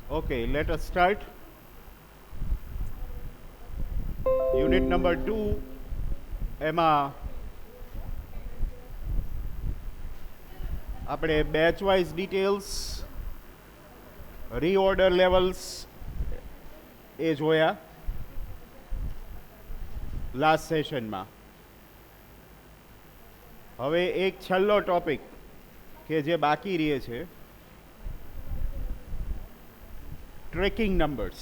Okay, let us start. Unit number 2 એમાં આપણે batch wise details રીઓર્ડર levels એ જોયા last સેશનમાં. હવે એક છેલ્લો ટોપિક કે જે બાકી રહે છે, ટ્રેકિંગ નંબર્સ.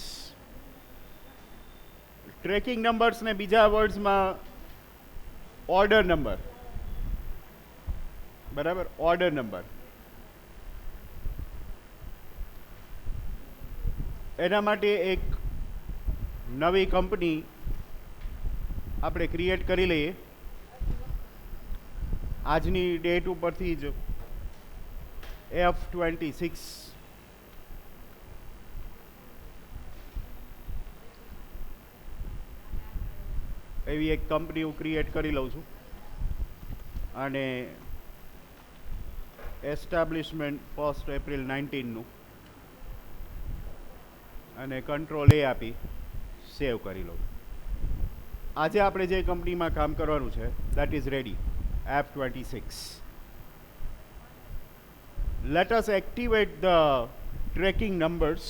ટ્રેકિંગ નંબર્સને બીજા વર્ડ્સમાં ઓર્ડર નંબર, બરાબર, ઓર્ડર નંબર. એના માટે એક નવી કંપની આપણે ક્રિએટ કરી લઈએ આજની ડેટ ઉપરથી જ. F26 એવી એક કંપની હું ક્રિએટ કરી લઉં છું અને એસ્ટાબ્લિશમેન્ટ 1 એપ્રિલ 19નું અને કંટ્રોલ એ આપી સેવ કરી લઉં. આજે આપણે જે કંપનીમાં કામ કરવાનું છે that is ready, F26. Let us activate the tracking numbers.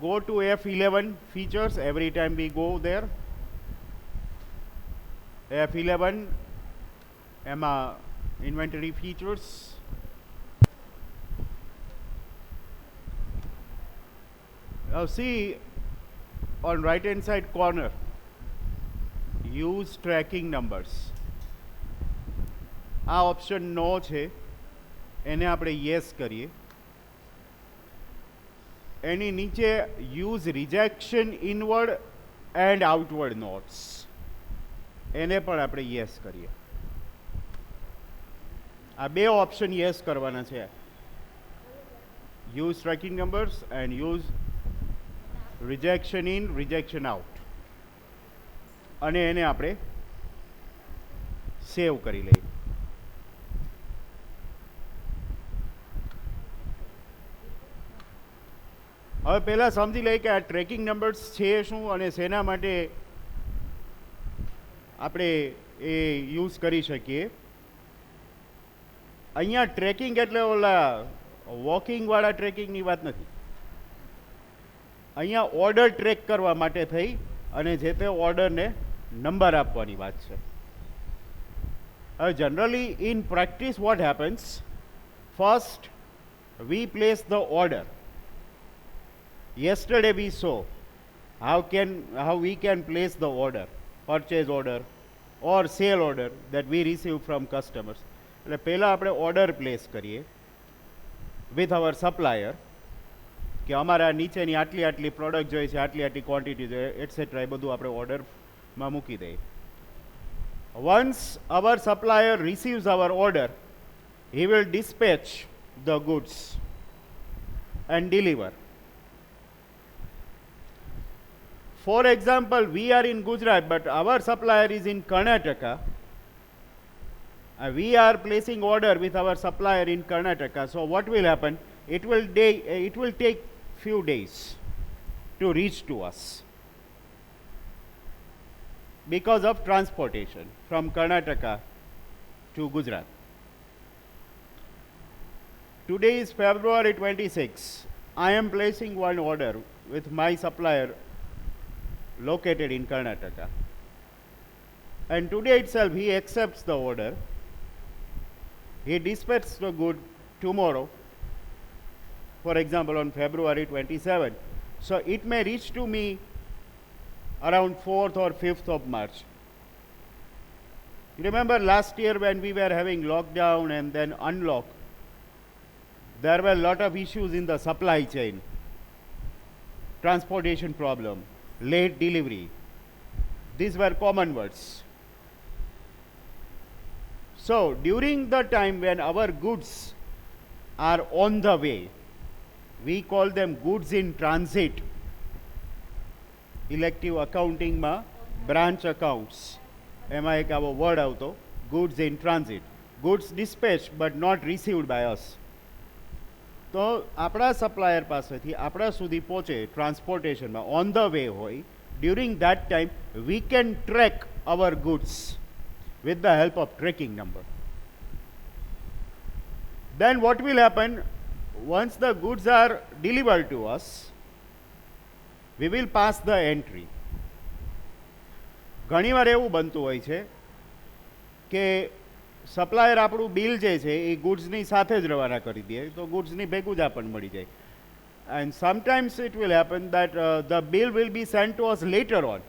Go to F11 features every time we go there. F11 એમાં inventory features. Now see on right hand side corner, use tracking numbers. આ option નો છે, એને આપણે yes કરીએ. એની નીચે use rejection inward and outward notes, એને પણ આપણે યસ કરીએ. આ બે ઓપ્શન યસ કરવાના છે, use tracking numbers and use rejection in rejection out, અને એને આપણે સેવ કરી લઈએ. હવે પહેલાં સમજી લઈએ કે આ ટ્રેકિંગ નંબર્સ છે શું અને શેના માટે આપણે એ યુઝ કરી શકીએ. અહીંયા ટ્રેકિંગ એટલે ઓલા વોકિંગવાળા ટ્રેકિંગની વાત નથી. અહીંયા ઓર્ડર ટ્રેક કરવા માટે થઈ અને જે તે ઓર્ડરને નંબર આપવાની વાત છે. હવે generally in practice what happens, first V place the order. Yesterday we saw how we can place the order, purchase order or sale order that we receive from customers. એટલે પહેલાં આપણે ઓર્ડર પ્લેસ કરીએ with our supplier કે અમારા નીચેની આટલી આટલી product જોઈએ છે, આટલી આટલી ક્વોન્ટિટી જોઈએ, એટસેટ્રા, એ બધું આપણે ઓર્ડરમાં મૂકી દઈએ. Once our supplier receives our order, he will dispatch the goods and deliver. For example, we are in Gujarat, but our supplier is in Karnataka. We are placing order with our supplier in Karnataka. So what will happen? It will take few days to reach to us because of transportation from Karnataka to Gujarat. Today is February 26. I am placing one order with my supplier located in Karnataka, and today itself he accepts the order. He dispatches the good tomorrow, for example on February 27. So it may reach to me around 4th or 5th of March. You remember last year when we were having lockdown and then unlock, there were a lot of issues in the supply chain, transportation problem, late delivery. These were common words. So during the time when our goods are on the way, we call them goods in transit. Elective accounting માં branch accounts એમાં એક આવો word આવતો, goods in transit. Goods dispatched but not received by us. તો આપણા supplier પાસેથી આપણા સુધી પહોંચે ટ્રાન્સપોર્ટેશનમાં ઓન ધ વે હોય, during that time we can track our goods with the help of tracking number. Then what will happen, once the goods are delivered to us, we will pass the entry. ઘણીવાર એવું બનતું હોય છે કે supplier આપણું bill જે છે એ ગુડ્સની સાથે જ રવાના કરી દે, તો ગુડ્સની ભેગું જ આપણને મળી જાય. And sometimes it will happen that the bill will be sent to us later on.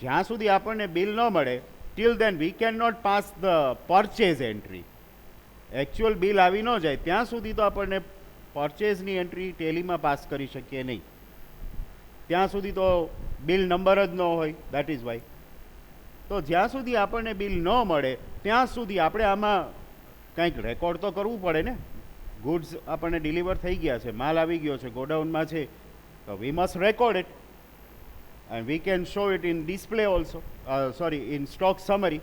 જ્યાં સુધી આપણને બિલ ન મળે, till then we cannot pass the purchase entry. Actual bill આવી ન જાય ત્યાં સુધી તો આપણને પરચેઝની એન્ટ્રી ટેલીમાં પાસ કરી શકીએ નહીં. ત્યાં સુધી તો બિલ નંબર જ ન હોય, દેટ ઇઝ વાય. તો જ્યાં સુધી આપણને બિલ ન મળે ત્યાં સુધી આપણે આમાં કંઈક રેકોર્ડ તો કરવું પડે ને. ગુડ્સ આપણને ડિલિવર થઈ ગયા છે, માલ આવી ગયો છે, ગોડાઉનમાં છે, તો we must record it and we can show it in display also, in stock summary.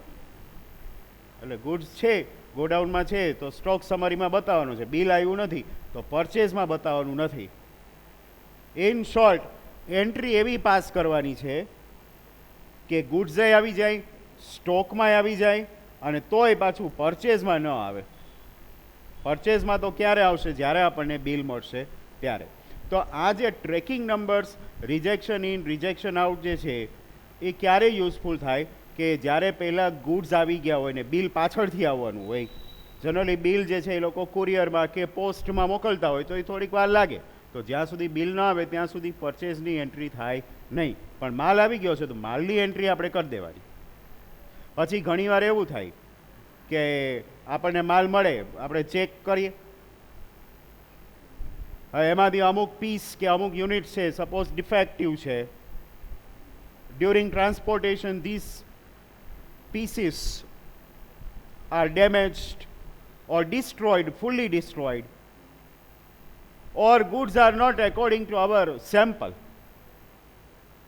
એટલે ગુડ્સ છે ગોડાઉનમાં છે તો સ્ટોક સમરીમાં બતાવવાનું છે, બિલ આવ્યું નથી તો પરચેઝમાં બતાવવાનું નથી. ઇન શોર્ટ, એન્ટ્રી એવી પાસ કરવાની છે કે ગુડ્સે આવી જાય, સ્ટોકમાં આવી જાય અને તોય પાછું પરચેઝમાં ન આવે. પરચેઝમાં તો ક્યારે આવશે, જ્યારે આપણને બિલ મળશે ત્યારે. તો આ જે tracking numbers, rejection in rejection out જે છે એ ક્યારે યુઝફુલ થાય કે જ્યારે પહેલાં ગુડ્સ આવી ગયા હોય ને બિલ પાછળથી આવવાનું હોય. જનરલી બિલ જે છે એ લોકો કુરિયરમાં કે પોસ્ટમાં મોકલતા હોય તો એ થોડીક વાર લાગે, તો જ્યાં સુધી બિલ ન આવે ત્યાં સુધી પરચેઝની એન્ટ્રી થાય નહીં. પણ માલ આવી ગયો છે તો માલની એન્ટ્રી આપણે કરી દેવાની. પછી ઘણીવાર એવું થાય કે આપણને માલ મળે, આપણે ચેક કરીએ, એમાંથી અમુક પીસ કે અમુક યુનિટ છે સપોઝ ડિફેક્ટિવ છે. During transportation this pieces are damaged or destroyed, fully destroyed, or goods are not according to our sample,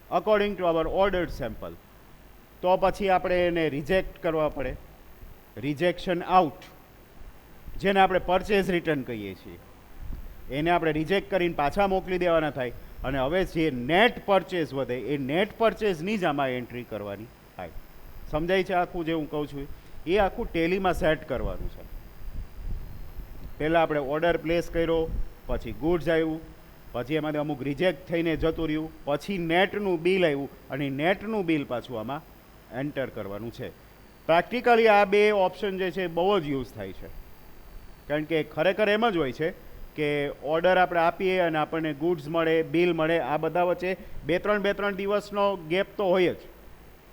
according to our ordered sample, તો પછી આપણે એને રિજેક્ટ કરવા પડે. રિજેક્શન આઉટ, જેને આપણે પરચેઝ રિટર્ન કહીએ છીએ, એને આપણે રિજેક્ટ કરીને પાછા મોકલી દેવાના થાય. અને હવે જે નેટ પરચેઝ વધે એ નેટ પરચેઝની જ આમાં એન્ટ્રી કરવાની થાય. સમજાય છે આખું જે હું કહું છું એ આખું ટેલીમાં સેટ કરવાનું છે. પહેલાં આપણે ઓર્ડર પ્લેસ કર્યો, પછી ગુડ્સ આવ્યું, પછી એમાંથી અમુક રિજેક્ટ થઈને જતું રહ્યું, પછી નેટનું બિલ આવ્યું અને નેટનું બિલ પાછું આમાં એન્ટર કરવાનું છે. પ્રેક્ટિકલી આ બે ઓપ્શન જે છે બહુ જ યુઝ થાય છે, કારણ કે ખરેખર એમ જ હોય છે કે ઓર્ડર આપણે આપીએ અને આપણને ગુડ્સ મળે, બિલ મળે, આ બધા વચ્ચે બે ત્રણ દિવસનો ગેપ તો હોય જ.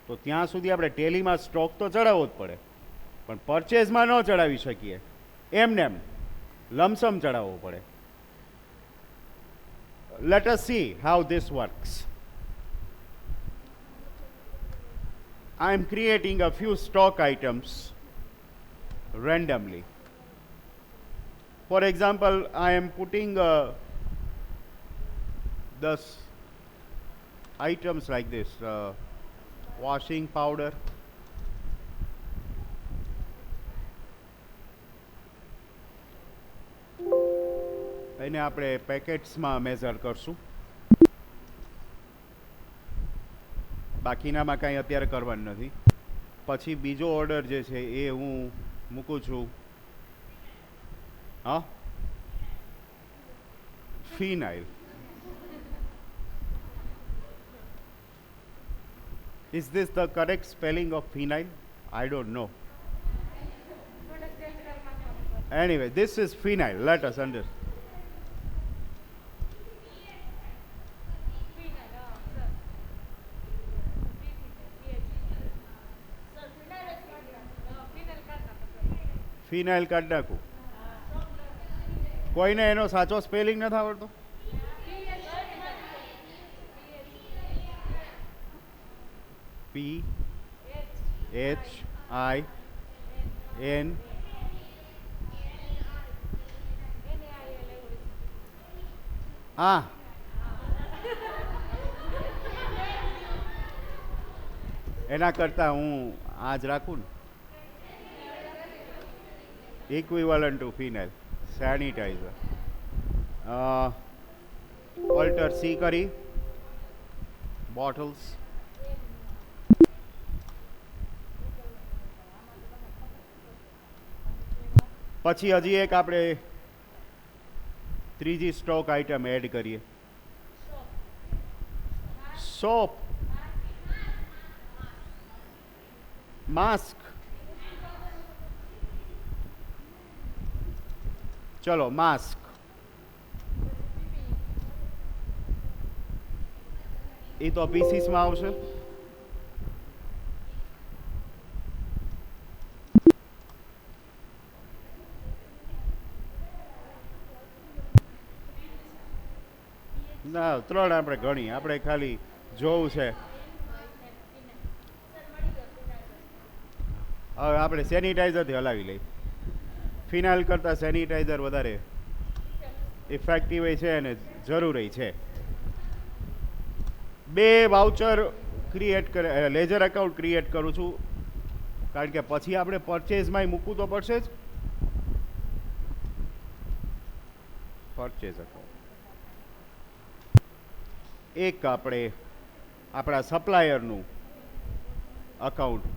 તો ત્યાં સુધી આપણે ટેલીમાં સ્ટોક તો ચડાવવો જ પડે, પણ પરચેઝમાં ન ચડાવી શકીએ, એમને એમ લમસમ ચડાવવો પડે. Let S C how this works. I am creating a few stock items randomly. For example, I am putting the items like this, washing powder, એને આપણે પેકેટ્સમાં મેઝર કરશું. બાકીનામાં કાંઈ અત્યારે કરવાનું નથી. પછી બીજો ઓર્ડર જે છે એ હું મૂકું છું phenyl. Is this the correct spelling of phenyl? I don't know. Anyway, this is phenyl. Let us understand. ફિનાઇલ કાઢી નાખું. કોઈને એનો સાચો સ્પેલિંગ નથી આવડતો? PHIN હા, એના કરતાં હું આ જ રાખું ને, equivalent to phenyl. Sanitiser alter C કરી બોટલ્સ પછી હજી એક આપણે ત્રીજી સ્ટોક આઇટમ એડ કરીએ સોપ માસ્ક ચલો માસ્ક એ તો પીસીસમાં આવશે ના 3 આપણે ગણી આપણે ખાલી જોવું છે હવે આપણે સેનિટાઈઝરથી હલાવી લઈએ ફિનાઇલ કરતાં સેનિટાઈઝર વધારે ઇફેક્ટિવ છે અને જરૂરી છે 2 વાઉચર ક્રિએટ કરે લેજર એકાઉન્ટ ક્રિએટ કરું છું કારણ કે પછી આપણે પરચેઝમાં મૂકવું તો પડશે જ પરચેઝ એકાઉન્ટ એક આપણે આપણા સપ્લાયરનું અકાઉન્ટ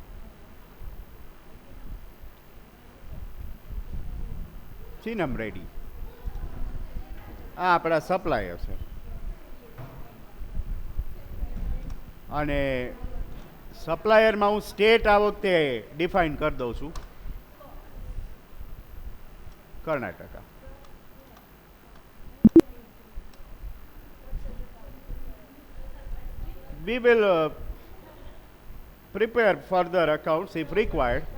ચીનમ રેડી આ આપણા સપ્લાયર છે અને સપ્લાયરમાં હું સ્ટેટ આ વખતે ડિફાઇન કરી દઉં છું Karnataka we will prepare further accounts if required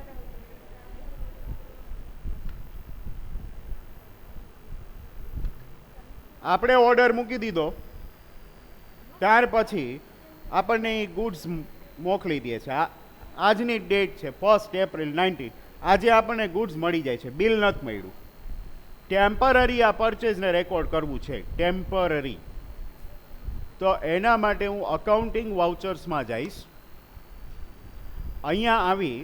આપણે ઓર્ડર મૂકી દીધો ત્યાર પછી આપણને એ ગુડ્સ મોકલી દે છે આજની ડેટ છે 1 એપ્રિલ 19 આજે આપણને ગુડ્સ મળી જાય છે બિલ નથી મળ્યું ટેમ્પરરી આ પરચેઝને રેકોર્ડ કરવું છે ટેમ્પરરી તો એના માટે હું અકાઉન્ટિંગ વાઉચર્સમાં જઈશ અહીંયા આવી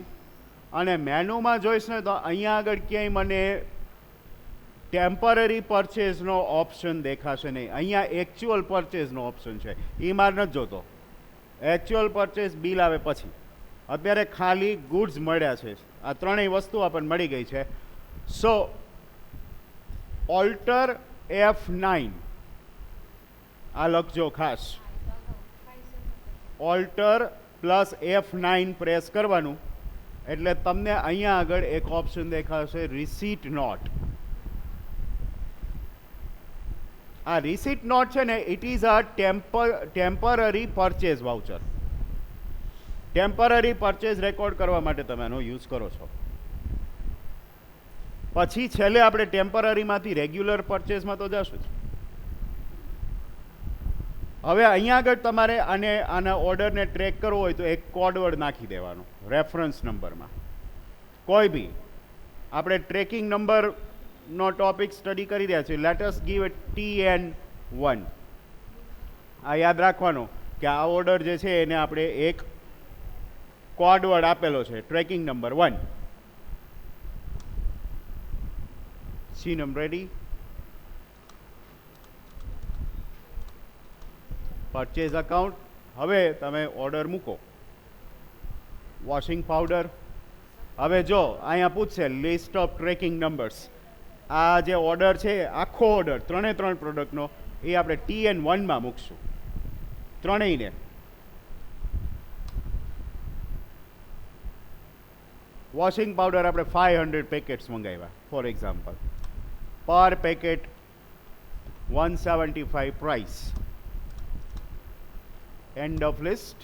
અને મેનુમાં જોઈશ ને તો અહીંયા આગળ ક્યાંય મને ટેમ્પરરી પરચેઝનો ઓપ્શન દેખાશે નહીં અહીંયા એકચ્યુઅલ પરચેઝનો ઓપ્શન છે એ મારે નથી જોતો એકચ્યુઅલ પરચેઝ બિલ આવે પછી અત્યારે ખાલી ગુડ્સ મળ્યા છે આ ત્રણેય વસ્તુ આપણને મળી ગઈ છે સો ઓલ્ટર F9 આ લખજો ખાસ ઓલ્ટર પ્લસ F9 પ્રેસ કરવાનું એટલે તમને અહીંયા આગળ એક ઓપ્શન દેખાશે રિસીટ નોટ આ રિસીટ નોટ છે ને it is a temporary purchase voucher temporary purchase record કરવા માટે તમે એનો યુઝ કરો છો પછી છેલ્લે આપણે ટેમ્પરરીમાંથી રેગ્યુલર પરચેઝમાં તો જશું જ હવે અહીંયા આગળ તમારે આના ઓર્ડરને ટ્રેક કરવો હોય તો એક કોડવર્ડ નાખી દેવાનો રેફરન્સ નંબરમાં કોઈ બી આપણે ટ્રેકિંગ નંબરનો ટોપિક સ્ટડી કરી રહ્યા છીએ લેટ અસ ગીવ TN1 આ યાદ રાખવાનો કે આ ઓર્ડર જે છે એને આપણે એક કોડવર્ડ આપેલો છે ટ્રેકિંગ નંબર 1 સીનમ રેડી પરચેઝ અકાઉન્ટ હવે તમે ઓર્ડર મૂકો વોશિંગ પાવડર હવે જો અહીંયા પૂછશે લિસ્ટ ઓફ ટ્રેકિંગ નંબર્સ આ જે ઓર્ડર છે આખો ઓર્ડર 3 પ્રોડક્ટનો એ આપણે TN1માં મૂકશું ત્રણેયને વોશિંગ પાવડર આપણે 500 પેકેટ્સ મંગાવ્યા for example per packet 175 price end of list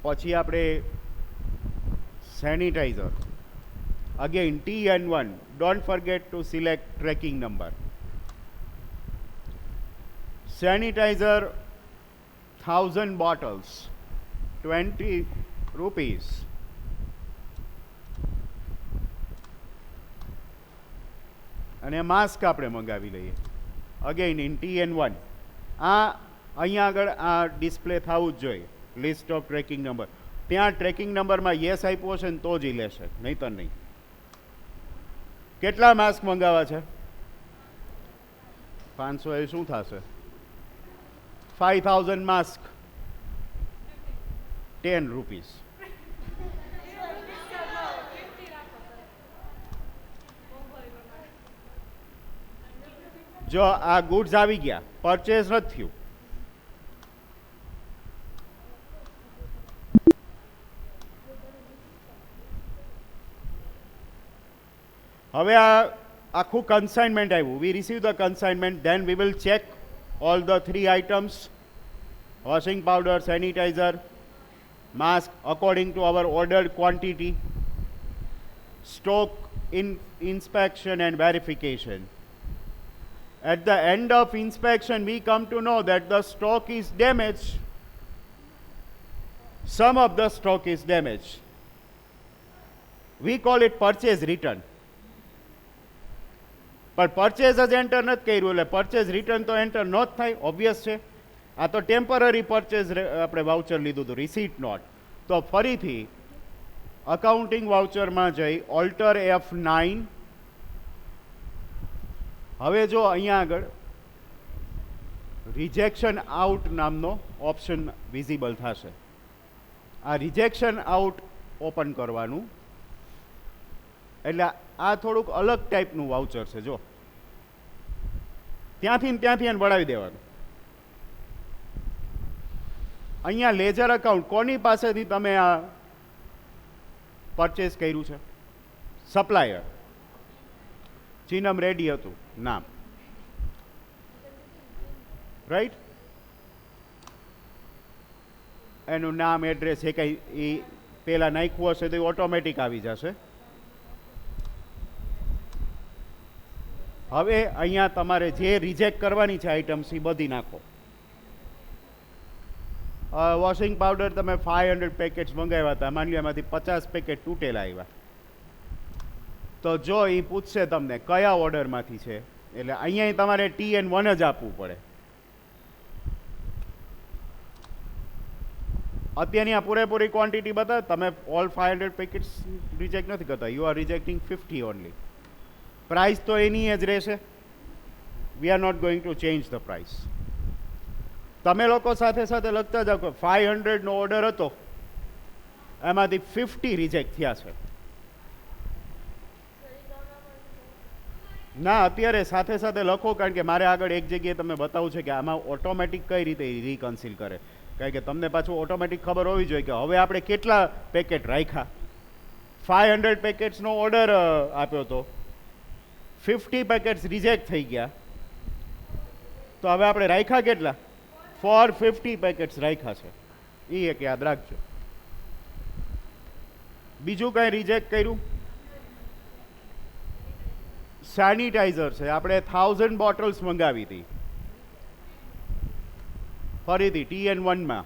પછી આપણે sanitizer again TN1 don't forget to select tracking number sanitizer 1000 bottles 20 rupees અને માસ્ક આપણે મંગાવી લઈએ અગેન ઇન TN1 આ અહીંયા આગળ આ ડિસ્પ્લે થવું જ જોઈએ લિસ્ટ ઓફ ટ્રેકિંગ નંબર ત્યાં ટ્રેકિંગ નંબરમાં યસ આપ્યો હશે ને તો જ એ લેશે નહીંતર નહીં કેટલા માસ્ક મંગાવવા છે? 500 એ શું થશે? 5000 માસ્ક, 10 રૂપીસ. જો આ ગુડ્સ આવી ગયા, પરચેઝ નથી થયું, હવે આ આખું કન્સાઇનમેન્ટ આવ્યું. We receive the consignment, then we will check all the 3 items, washing powder, sanitizer, mask according to our ordered quantity, stock inspection and verification. At the end of inspection, we come to know that the stock is damaged. Some of the stock is damaged. We call it purchase return. પણ purchase જ enter નથી કર્યું એટલે purchase return તો enter ન જ થાય, obvious છે. આ તો ટેમ્પરરી પરચેઝ આપણે વાઉચર લીધું હતું, રિસીટ નોટ. તો ફરીથી અકાઉન્ટિંગ વાઉચરમાં જઈ ઓલ્ટર F9. હવે જો અહીંયા આગળ રિજેક્શન આઉટ નામનો ઓપ્શન વિઝિબલ થશે. આ રિજેક્શન આઉટ ઓપન કરવાનું, એટલે આ થોડુંક અલગ ટાઈપનું વાઉચર છે. જો ત્યાંથી એને વળાવી દેવાનું. અહીંયા લેજર અકાઉન્ટ, કોની પાસેથી તમે આ પરચેસ કર્યું છે? સપ્લાયર ચીનમ રેડી હતું નામ, રાઈટ? એનું નામ, એડ્રેસ એ કંઈ એ પેલા નાખ્યું હશે તો એ ઓટોમેટિક આવી જશે. હવે અહીંયા તમારે જે રિજેક્ટ કરવાની છે આઇટમ્સ એ બધી નાખો. વોશિંગ પાવડર તમે 500 પેકેટ્સ મંગાવ્યા હતા, માની લો એમાંથી 50 પેકેટ તૂટેલા આવ્યા, તો જો એ પૂછશે તમને કયા ઓર્ડરમાંથી છે, એટલે અહીંયા તમારે TN1 જ આપવું પડે. અત્યારની આ પૂરેપૂરી ક્વોન્ટિટી બતાવે, તમે ઓલ 500 પેકેટ્સ રિજેક્ટ નથી કરતા, you are rejecting 50 only. Price તો એની જ રહેશે. We are not going to change the price. તમે લોકો સાથે સાથે લખતા જાઓ કે 500નો ઓર્ડર હતો, એમાંથી 50 રિજેક્ટ થયા છે. ના, અત્યારે સાથે સાથે લખો, કારણ કે મારે આગળ એક જગ્યાએ તમને બતાવવું છે કે આમાં ઓટોમેટિક કઈ રીતે રિકન્સિલ કરે. કારણ કે તમને પાછું ઓટોમેટિક ખબર હોવી જોઈએ કે હવે આપણે કેટલા પેકેટ રાખ્યા. 500 પેકેટ્સનો ઓર્ડર આપ્યો હતો, 50 પેકેટ્સ રિજેક્ટ થઈ ગયા, તો હવે આપણે રાખ્યા કેટલા? 450 પેકેટ્સ રાખ્યા છે. એ એક યાદ રાખજો. બીજું કઈ રિજેક્ટ કર્યું? સેનિટાઈઝર છે, આપણે 1000 બોટલ્સ મંગાવી હતી, ફરીથી TN1માં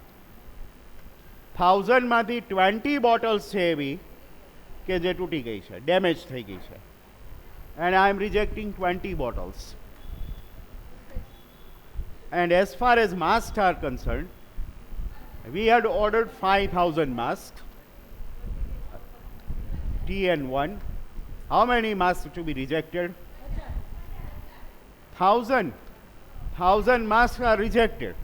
1000માંથી 20 બોટલ્સ છે એવી કે જે તૂટી ગઈ છે, ડેમેજ થઈ ગઈ છે, and I am rejecting 20 bottles. And as far as masks are concerned, we had ordered 5000 masks, TN1. How many masks to be rejected? 1000 masks are rejected.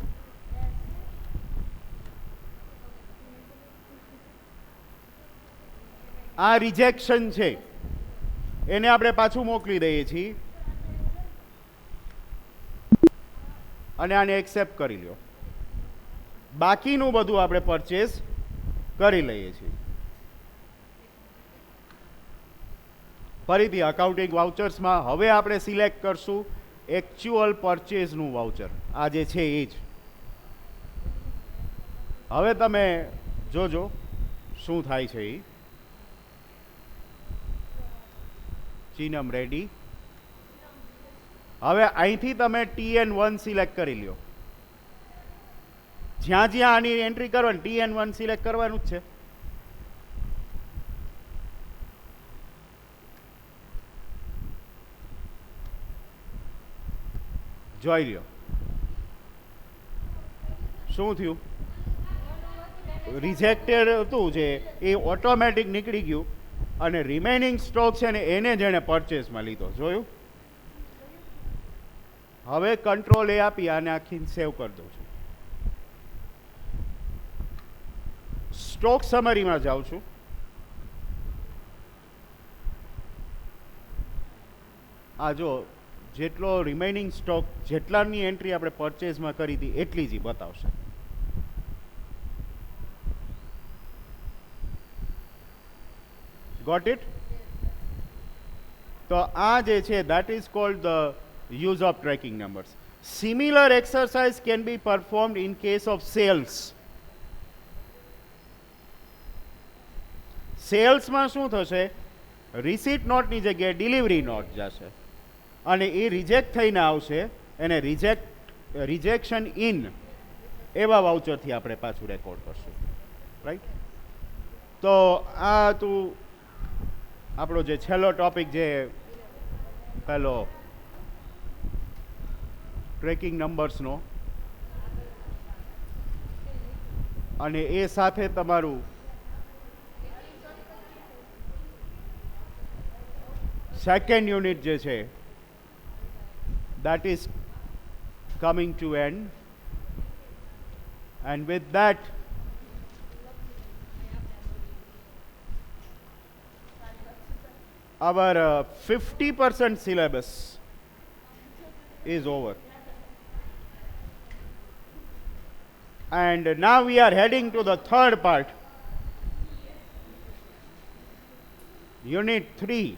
આ રિજેક્શન છે, એને આપણે પાછું મોકલી દઈએ છીએ અને આને એક્સેપ્ટ કરી લ્યો. બાકીનું બધું આપણે પરચેસ કરી લઈએ છીએ. ફરીથી અકાઉન્ટિંગ વાઉચર્સમાં હવે આપણે સિલેક્ટ કરશું એકચ્યુઅલ પરચેઝનું વાઉચર, આ જે છે એ જ. હવે તમે જોજો શું થાય છે. એ ચીનમ રેડી. હવે અહીંથી તમે TN1 સિલેક્ટ કરી લ્યો. જ્યાં જ્યાં આની એન્ટ્રી કરવાની TN1 સિલેક્ટ કરવાનું જ છે. જોઈ લ્યો શું થયું. રિજેક્ટેડ હતું જે એ ઓટોમેટિક નીકળી ગયું, અને રિમેનિંગ સ્ટોક છે ને એને જેણે પરચેસમાં લીધો. જોયું? હવે કંટ્રોલ એ આપી આને આખી સેવ કરી દઉં છું. સ્ટોક સમરીમાં જાઉં છું. આ જો જેટલો રિમેનિંગ સ્ટોક જેટલાની એન્ટ્રી આપણે પરચેસમાં કરી હતી એટલી જ બતાવશે. Got it? તો આ જે છે that is called the use of tracking numbers. Similar exercise can be performed in case of sales. સેલ્સમાં શું થશે? રિસીટ નોટની જગ્યાએ ડિલિવરી નોટ જશે અને એ રિજેક્ટ થઈને આવશે. એને રિજેક્શન ઇન એવા વાઉચરથી આપણે પાછું રેકોર્ડ કરશું. રાઈટ? તો આ તું આપણો જે છેલ્લો ટોપિક જે પેલો ટ્રેકિંગ નંબર્સનો, અને એ સાથે તમારું સેકન્ડ યુનિટ જે છે that is coming to end, and with that our 50% syllabus is over, and now we are heading to the third part, unit 3.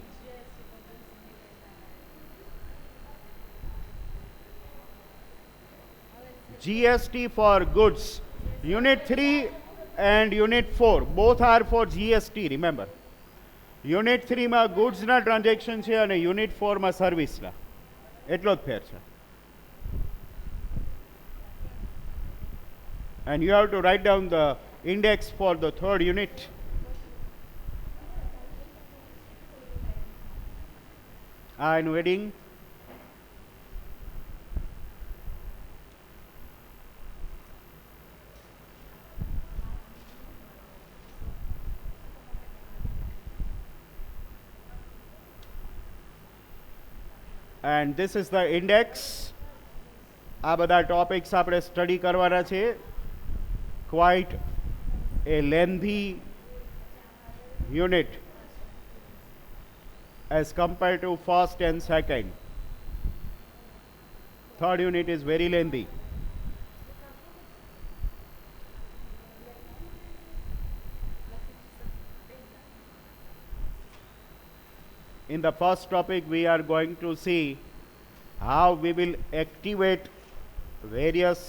GST for goods. Unit 3 and Unit 4 both are for GST, remember. Unit 3 માં goodsના transaction છે અને Unit 4 માં સર્વિસના. એટલો જ ફેર છે. And you have to write down the index for the third unit. I'm waiting. And this is the index. આ બધા topics આપણે સ્ટડી કરવાના છે. Quite a lengthy unit as compared to first and second. Third unit is very lengthy. In the first topic, we are going to see how we will activate various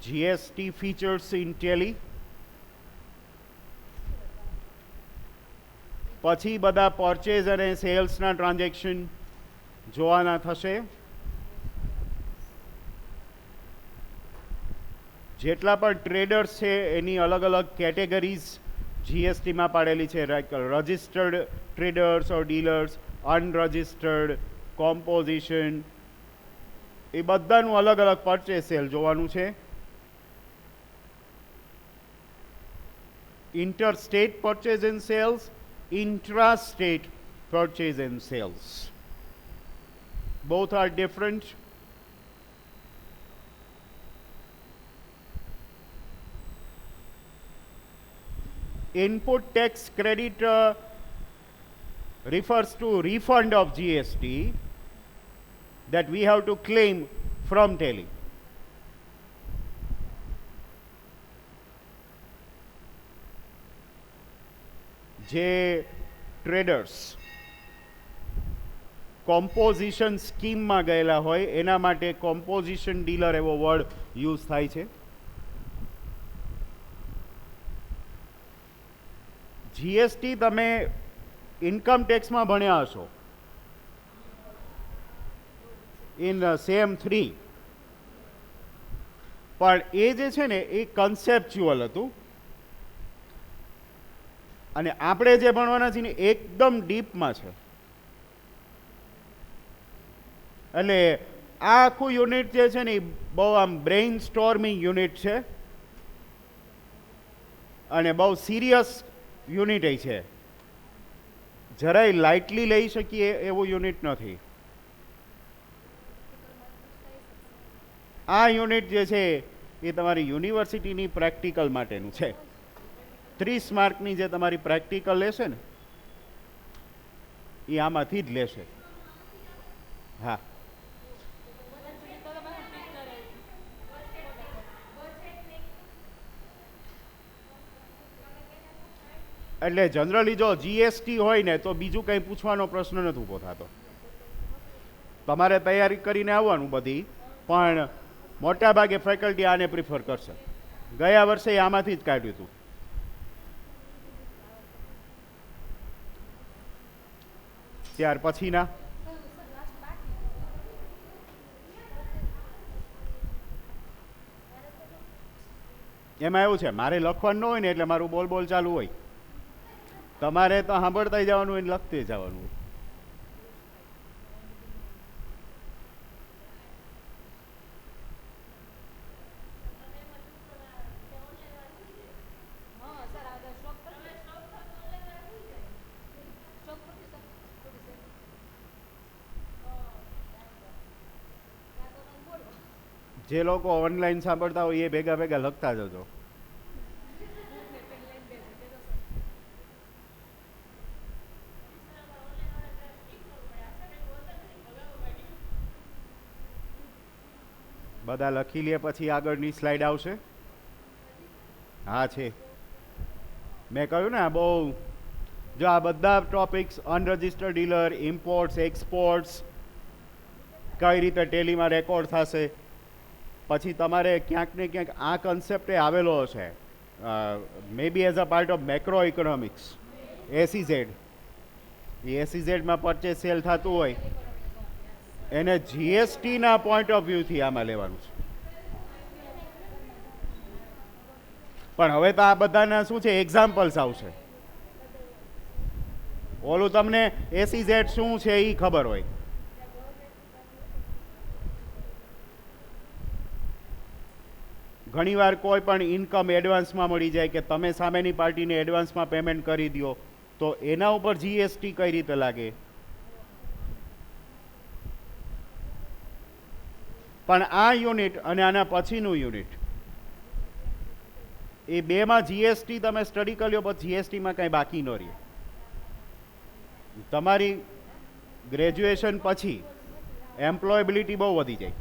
GST features in Tally. પછી બધા purchase અને સેલ્સના transaction જોવાના થશે. જેટલા પણ traders છે એની અલગ અલગ કેટેગરીઝ જીએસટીમાં પાડેલી છે. રજિસ્ટર્ડ ટ્રેડર્સ ઓર ડીલર્સ, અનરજિસ્ટર્ડ, કોમ્પોઝિશન, એ બધાનું અલગ અલગ પરચેસ સેલ જોવાનું છે. interstate purchase and sales, intrastate purchase and sales. Both are different. Input tax credit refers to refund of GST that we have to claim from Tally. જે traders composition સ્કીમમાં ગયેલા હોય એના માટે કોમ્પોઝિશન ડીલર એવો word use થાય છે. GST તમે income ટેક્સમાં ભણ્યા હશો ઇન સેમ 3, પણ એ જે છે ને એ કન્સેપ્ચ્યુઅલ હતું અને આપણે જે ભણવાના છીએ ને એકદમ ડીપમાં છે. એટલે આ આખું યુનિટ જે છે ને એ બહુ આમ બ્રેઇન સ્ટોર્મિંગ યુનિટ છે અને બહુ સિરિયસ યુનિટ છે. જરાય લાઇટલી લઈ શકીએ એવું યુનિટ નથી. આ યુનિટ જે છે એ તમારી યુનિવર્સિટીની પ્રેક્ટિકલ માટેનું છે. 30 માર્કની જે તમારી પ્રેક્ટિકલ લેશે ને એ આમાંથી જ લેશે. હા, એટલે જનરલી જો જીએસટી હોય ને તો બીજું કંઈ પૂછવાનો પ્રશ્ન નથી ઊભો થતો. તમારે તૈયારી કરીને આવવાનું બધી, પણ મોટા ભાગે ફેકલ્ટી આને પ્રિફર કરશે. ગયા વર્ષે આમાંથી જ કાઢ્યું હતું. ત્યાર પછીના એમાં એવું છે, મારે લખવાનું ન હોય ને એટલે મારું બોલ બોલ ચાલુ હોય. તમારે તો સાંભળતા જવાનું હોય ને લખતે જવાનું હોય. જે લોકો ઓનલાઈન સાંભળતા હોય એ ભેગા ભેગા લખતા જજો. બધા લખી લે પછી આગળની સ્લાઇડ આવશે. હા છે, મેં કહ્યું ને આ બહુ, જો આ બધા topics unregistered dealer, imports, exports, કઈ રીતે ટેલીમાં રેકોર્ડ થશે, પછી તમારે ક્યાંક ને ક્યાંક આ કન્સેપ્ટ આવેલો હશે, may be as a part of macro economics, ACZ. એ એસીઝેડમાં પરચેસ સેલ થતું હોય એને જીએસટીના પોઈન્ટ ઓફ વ્યૂથી આમાં લેવાનું છે. પણ હવે તો આ બધાના શું છે, એક્ઝામ્પલ્સ આવશે. ઓલું તમને એસીઝેડ શું છે એ ખબર હોય. ઘણીવાર કોઈ પણ ઇન્કમ એડવાન્સમાં મળી જાય કે તમે સામેની પાર્ટીને એડવાન્સમાં પેમેન્ટ કરી દો તો એના ઉપર જીએસટી કઈ રીતે લાગે. પણ આ યુનિટ અને આના પછીનું યુનિટ એ બેમાં જીએસટી તમે સ્ટડી કરી લો પછી જીએસટીમાં કંઈ બાકી ન રહે. તમારી ગ્રેજ્યુએશન પછી એમ્પ્લોયેબિલિટી બહુ વધી જાય.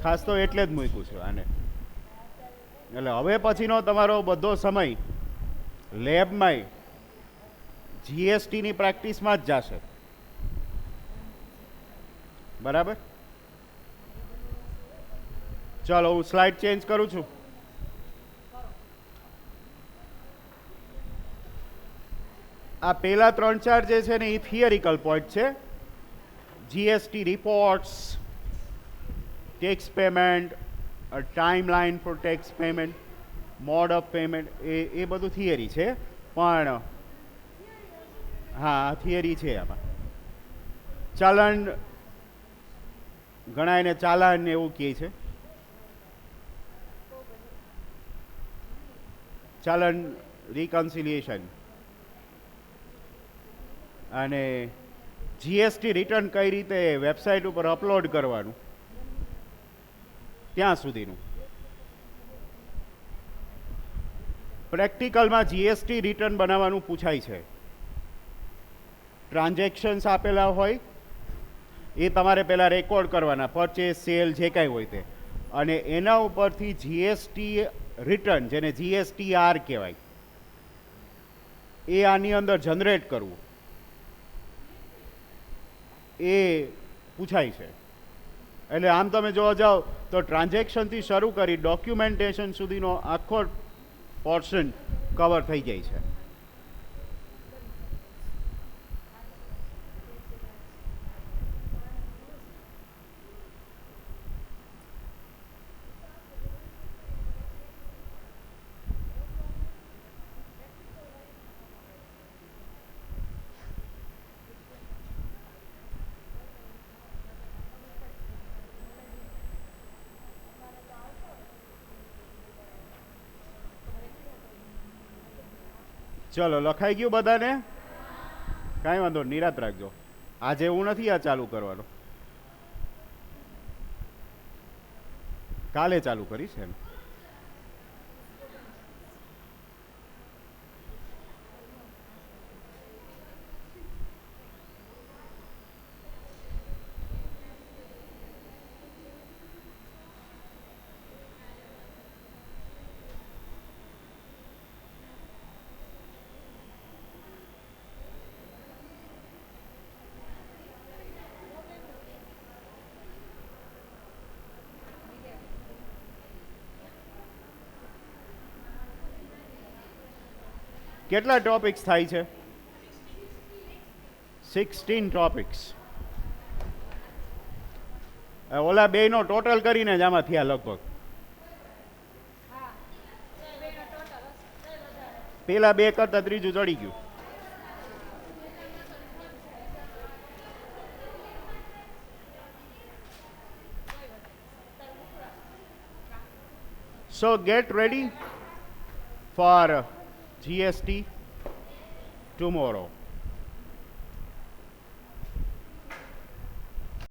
ખાસ તો એટલે જ મૂક્યું છે આને. એટલે હવે પછીનો તમારો બધો સમય લેબમાં જીએસટીની પ્રેક્ટિસમાં જ જશે. બરાબર, ચાલો હું સ્લાઇડ ચેન્જ કરું છું. આ પેલા 3-4 જે છે ને એ થિયરિકલ પોઈન્ટ છે. GST reports, tax payment, time line for tax payment, mode of payment, એ બધું થિયરી છે. પણ હા થિયરી છે આમાં. ચાલાન, ઘણા એને ચાલાન એવું કહે છે. ચાલાન રિકન્સિલિએશન અને જીએસટી રિટર્ન કઈ રીતે વેબસાઇટ ઉપર અપલોડ કરવાનું ત્યાં સુધીનું. પ્રેક્ટિકલમાં જીએસટી રિટર્ન બનાવવાનું પૂછાય છે. ટ્રાન્ઝેક્શન્સ આપેલા હોય એ તમારે પહેલાં રેકોર્ડ કરવાના, પરચેસ સેલ જે કાંઈ હોય તે, અને એના ઉપરથી જીએસટી રિટર્ન, જેને જીએસટીઆર કહેવાય, એ આની અંદર જનરેટ કરવું એ પૂછાય છે. એટલે આમ તમે જોવા જાઓ તો ટ્રાન્ઝેક્શનથી શરૂ કરી ડોક્યુમેન્ટેશન સુધીનો આખો પોર્શન કવર થઈ જાય છે. ચલો લખાઈ ગયું બધાને? કાંઈ વાંધો નહીં, નિરાત રાખજો. આજે એવું નથી આ ચાલુ કરવાનું, કાલે ચાલુ કરીશ એમ. કેટલા ટોપિક્સ થાય છે? 16 ટોપિક્સ. ઓલા બેયનો ટોટલ કરીને જ આમાં થયા લગભગ. પેલા બે કરતા ત્રીજું ચડી ગયું. So get ready for GST tomorrow.